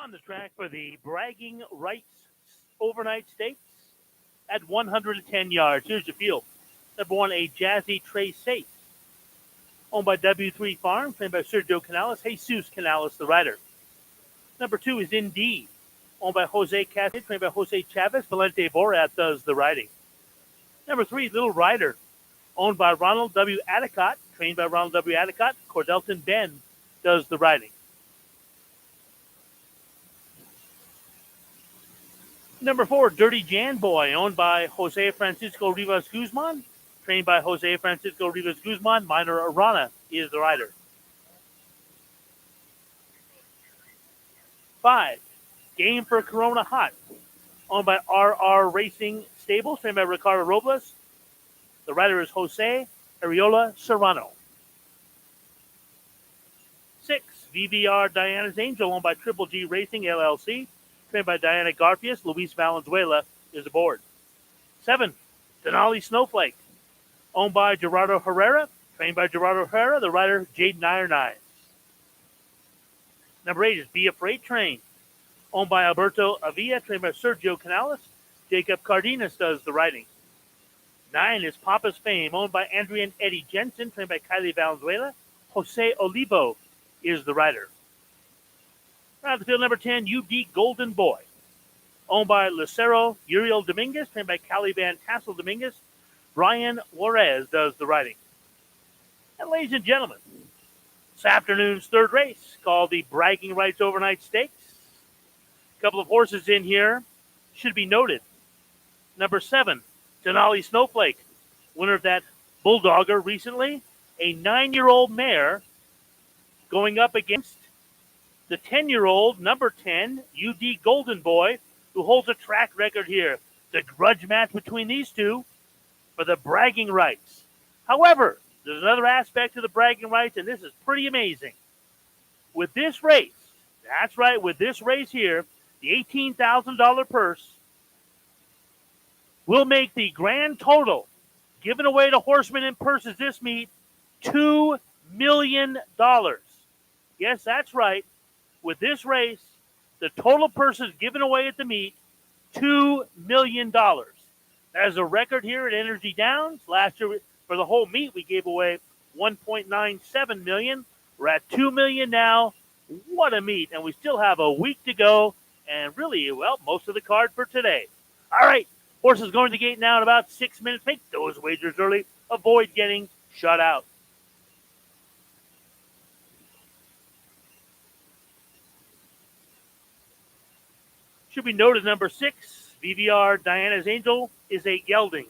On the track for the Bragging Rights Overnight Stakes at 110 yards. Here's your field. Number one, a Jazzy Trey Safe, owned by W3 Farm, trained by Sergio Canales. Jesus Canales, the rider. Number two is Indeed, owned by Jose Cassidy, trained by Jose Chavez. Valente Borat does the riding. Number three, Little Rider, owned by Ronald W. Adicott, trained by Ronald W. Adicott. Cordelton Ben does the riding. Number four, Dirty Jan Boy, owned by Jose Francisco Rivas Guzman, trained by Jose Francisco Rivas Guzman. Minor Arana is the rider. 5, Game for Corona Hot, owned by RR Racing Stables, trained by Ricardo Robles. The rider is Jose Ariola Serrano. 6, VBR Diana's Angel, owned by Triple G Racing LLC, trained by Diana Garfias. Luis Valenzuela is aboard. 7, Denali Snowflake, owned by Gerardo Herrera, trained by Gerardo Herrera. The rider, Jaden Iron. Number 8 is Be a Freight Train, owned by Alberto Avila, trained by Sergio Canales. Jacob Cardenas does the riding. 9 is Papa's Fame, owned by Andrea and Eddie Jensen, trained by Kylie Valenzuela. Jose Olivo is the rider. Right at the field, number 10, UD Golden Boy, owned by Lucero Uriel Dominguez, trained by Caliban Tassel Dominguez. Brian Juarez does the riding. And ladies and gentlemen, this afternoon's third race, called the Bragging Rights Overnight Stakes. A couple of horses in here should be noted. Number 7, Denali Snowflake, winner of that Bulldogger recently. A 9-year-old mare going up against the 10-year-old, number 10, UD Golden Boy, who holds a track record here. The grudge match between these two for the bragging rights. However, there's another aspect to the bragging rights, and this is pretty amazing. With this race, that's right, with this race here, the $18,000 purse will make the grand total given away to horsemen and purses this meet $2 million. Yes, that's right. With this race, the total purses given away at the meet, $2 million. That is a record here at Energy Downs. Last year, for the whole meet, we gave away $1.97 million. We're at $2 million now. What a meet. And we still have a week to go. And really, well, most of the card for today. All right. Horses going to the gate now in about 6 minutes. Make those wagers early. Avoid getting shut out. Should be noted, number 6, VBR Diana's Angel, is a gelding.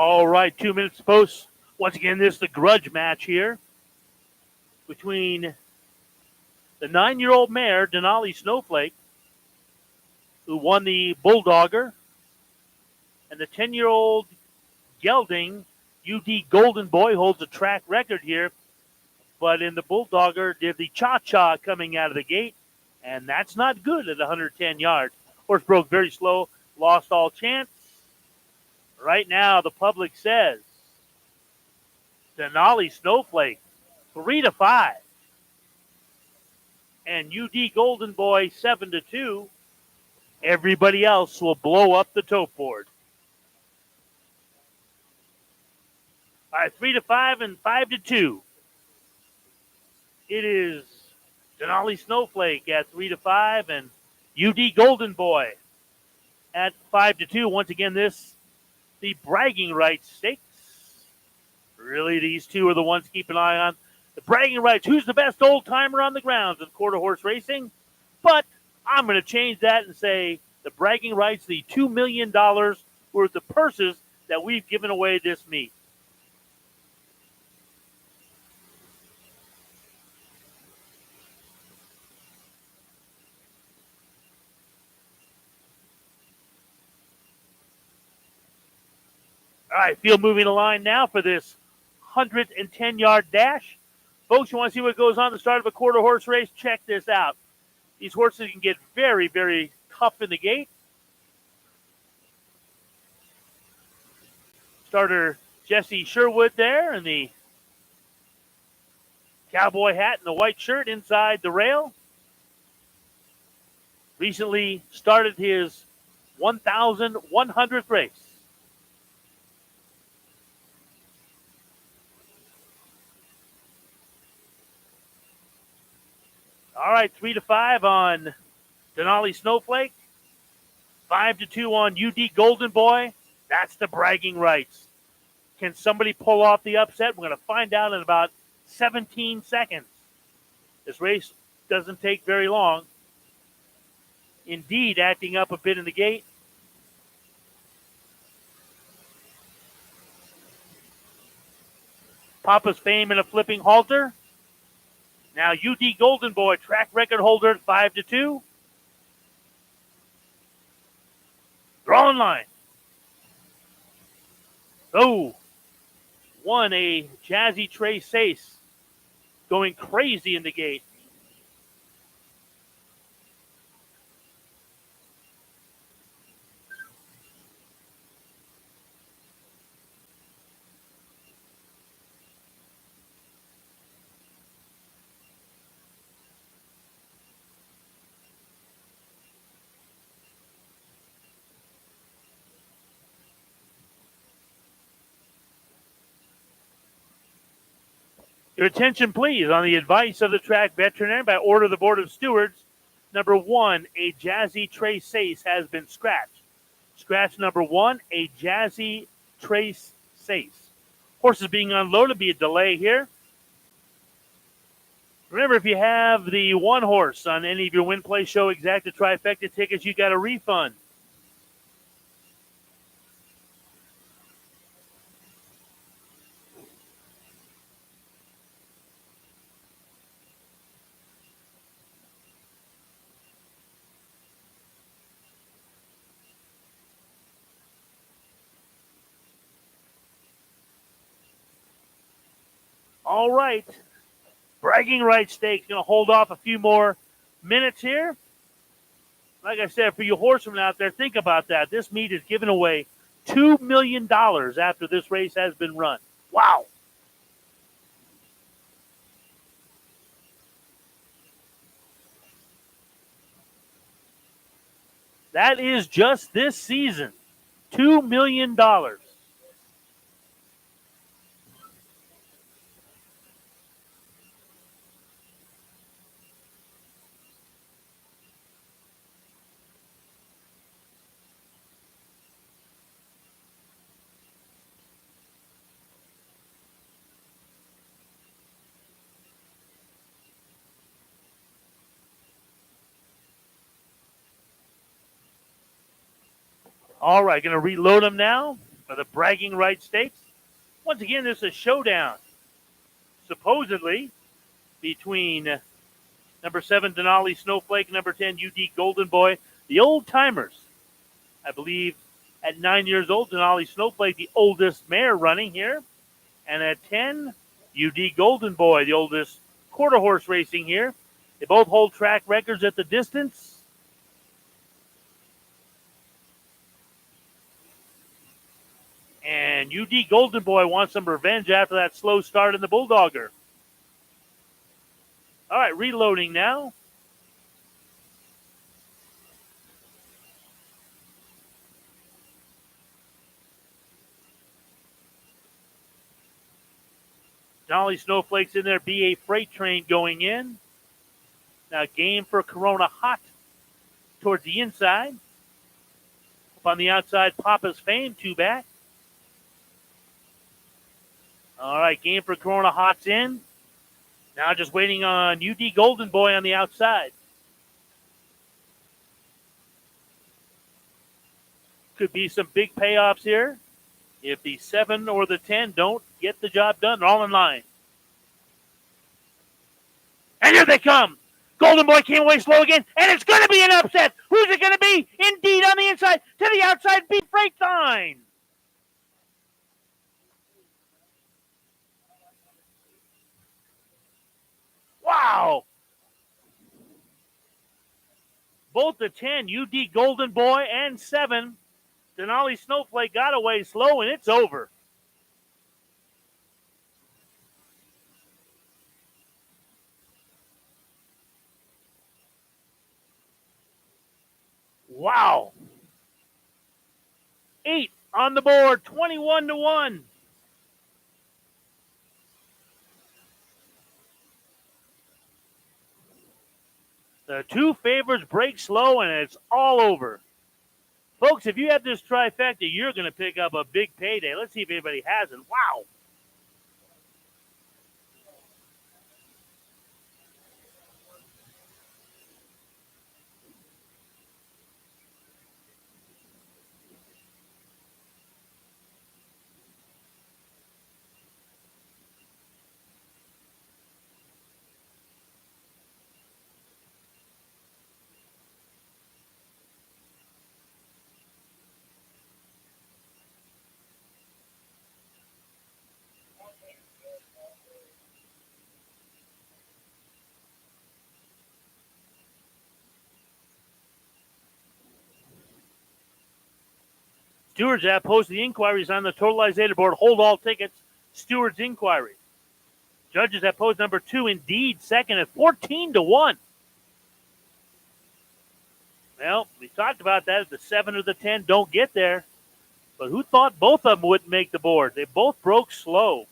All right, 2 minutes post. Once again, this is the grudge match here between the 9-year-old mare, Denali Snowflake, who won the Bulldogger, and the 10-year-old gelding, UD Golden Boy, holds a track record here. But in the Bulldogger, did the cha-cha coming out of the gate, and that's not good at 110 yards. Horse broke very slow, lost all chance. Right now, the public says Denali Snowflake 3-5, and UD Golden Boy 7-2. Everybody else will blow up the tote board. All right, 3-5 and 5-2. It is Denali Snowflake at 3-5 and UD Golden Boy at 5-2. Once again, the bragging rights stakes. Really, these two are the ones to keep an eye on. The bragging rights. Who's the best old timer on the grounds in quarter horse racing? But I'm going to change that and say the bragging rights, the $2 million worth of purses that we've given away this meet. All right, field moving the line now for this 110-yard dash. Folks, you want to see what goes on at the start of a quarter horse race? Check this out. These horses can get very, very tough in the gate. Starter Jesse Sherwood there in the cowboy hat and the white shirt inside the rail. Recently started his 1,100th race. All right, 3-5 on Denali Snowflake. 5-2 on UD Golden Boy. That's the bragging rights. Can somebody pull off the upset? We're going to find out in about 17 seconds. This race doesn't take very long. Indeed, acting up a bit in the gate. Papa's Fame in a flipping halter. Now UD Golden Boy, track record holder at 5-2. Drawing line. Oh, won a Jazzy Trace Ace. Going crazy in the gate. Your attention, please, on the advice of the track veterinarian by order of the Board of Stewards. Number 1, a Jazzy Trace Ace has been scratched. Scratch number 1, a Jazzy Trace Ace. Horses being unloaded, be a delay here. Remember, if you have the one horse on any of your Win Play Show Exacta Trifecta tickets, you got a refund. All right. Bragging rights stakes going to hold off a few more minutes here. Like I said, for you horsemen out there, think about that. This meet is giving away $2 million after this race has been run. Wow. That is just this season. $2 million. All right, going to reload them now. for the bragging rights stakes. Once again, this is a showdown, supposedly, between number 7, Denali Snowflake, number 10, UD Golden Boy, the old timers. I believe at 9 years old, Denali Snowflake, the oldest mare running here. And at 10, UD Golden Boy, the oldest quarter horse racing here. They both hold track records at the distance. And UD Golden Boy wants some revenge after that slow start in the Bulldogger. All right, reloading now. Dolly Snowflake's in there. BA Freight Train going in. Now game for Corona Hot towards the inside. Up on the outside, Papa's Fame, 2 back. All right, game for Corona Hot's in. Now just waiting on UD Golden Boy on the outside. Could be some big payoffs here if the 7 or the 10 don't get the job done. They're all in line. And here they come. Golden Boy came away slow again, and it's going to be an upset. Who's it going to be? Indeed, on the inside, to the outside, beat Freight Line. Wow. Both the 10, UD Golden Boy, and 7, Denali Snowflake got away slow, and it's over. Wow. 8 on the board, 21-1. The 2 favorites break slow, and it's all over. Folks, if you have this trifecta, you're going to pick up a big payday. Let's see if anybody has it. Wow. Steward's app posted the inquiries on the totalizator board. Hold all tickets. Steward's inquiry. Judges have posed number 2, Indeed, second at 14-1. Well, we talked about that. If the 7 or the 10 don't get there. But who thought both of them wouldn't make the board? They both broke slow.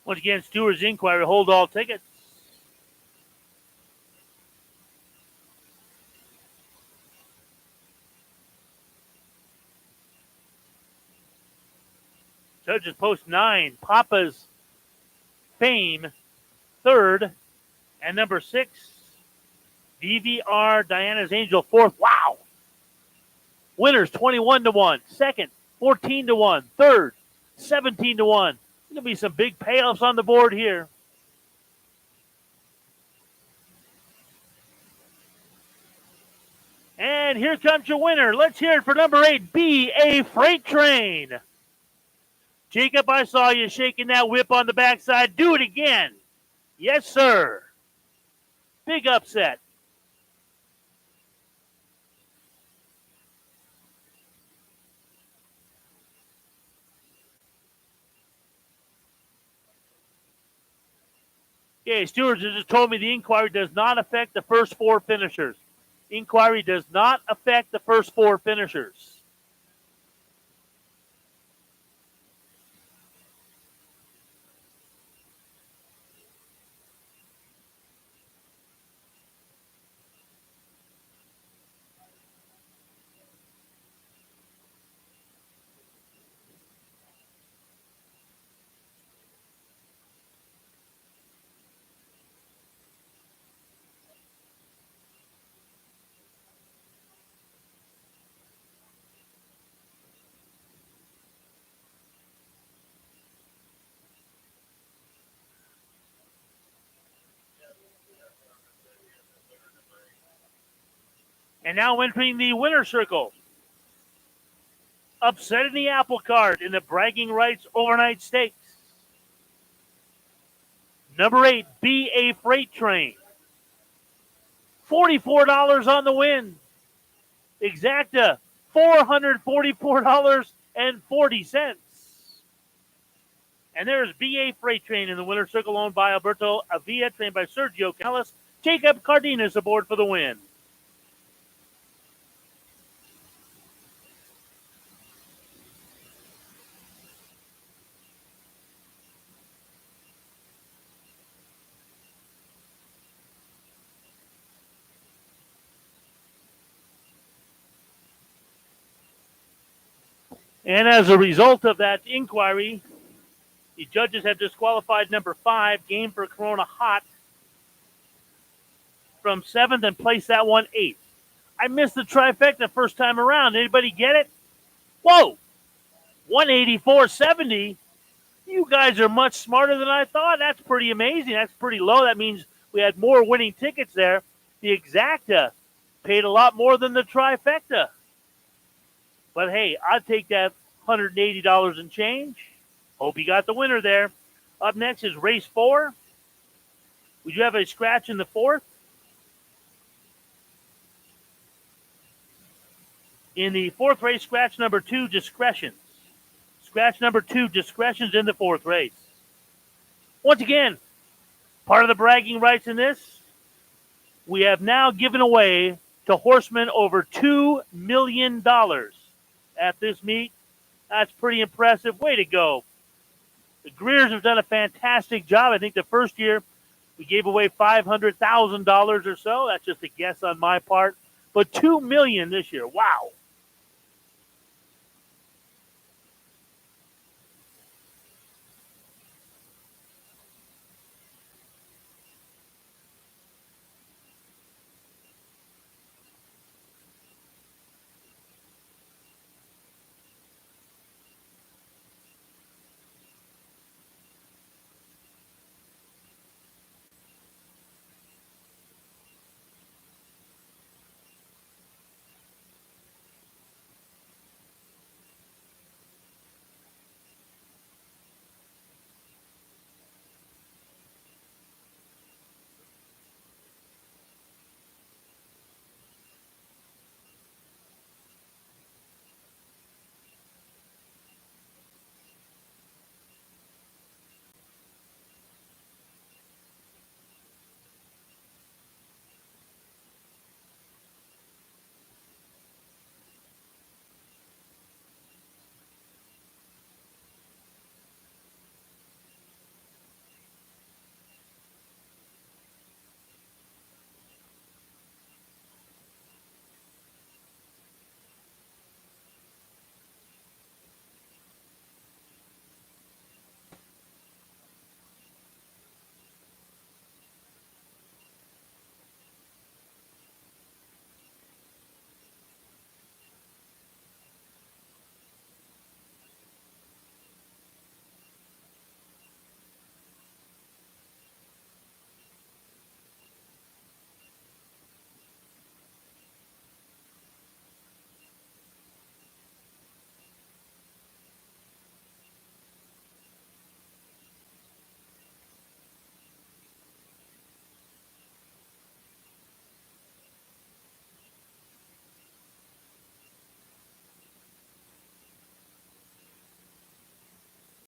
Once again, Steward's inquiry. Hold all tickets. Judges post 9, Papa's Fame, third, and number 6, DVR Diana's Angel, fourth. Wow. Winners 21-1, second 14-1, third 17-1. There's going to be some big payoffs on the board here. And here comes your winner. Let's hear it for number 8, BA Freight Train. Jacob, I saw you shaking that whip on the backside. Do it again. Yes, sir. Big upset. Okay, Steward just told me the inquiry does not affect the first four finishers. Inquiry does not affect the first four finishers. And now entering the winner's circle. Upsetting the apple cart in the bragging rights overnight stakes. Number 8, BA Freight Train. $44 on the win. Exacta, $444.40. And there's BA Freight Train in the winner's circle, owned by Alberto Avila, trained by Sergio Canales. Jacob Cardenas aboard for the win. And as a result of that inquiry, the judges have disqualified number 5, Game for Corona Hot, from 7th and placed that one 8th. I missed the trifecta first time around. Anybody get it? Whoa! 184.70. You guys are much smarter than I thought. That's pretty amazing. That's pretty low. That means we had more winning tickets there. The Exacta paid a lot more than the trifecta. But hey, I'd take that $180 and change. Hope you got the winner there. Up next is race 4. We do have a scratch in the 4th. In the 4th race, scratch number 2, Discretions. Scratch number 2, Discretions in the 4th race. Once again, part of the bragging rights in this, we have now given away to horsemen over $2 million at this meet. That's pretty impressive. Way to go. The Greers have done a fantastic job. I think the first year we gave away $500,000 or so. That's just a guess on my part. But $2 million this year. Wow.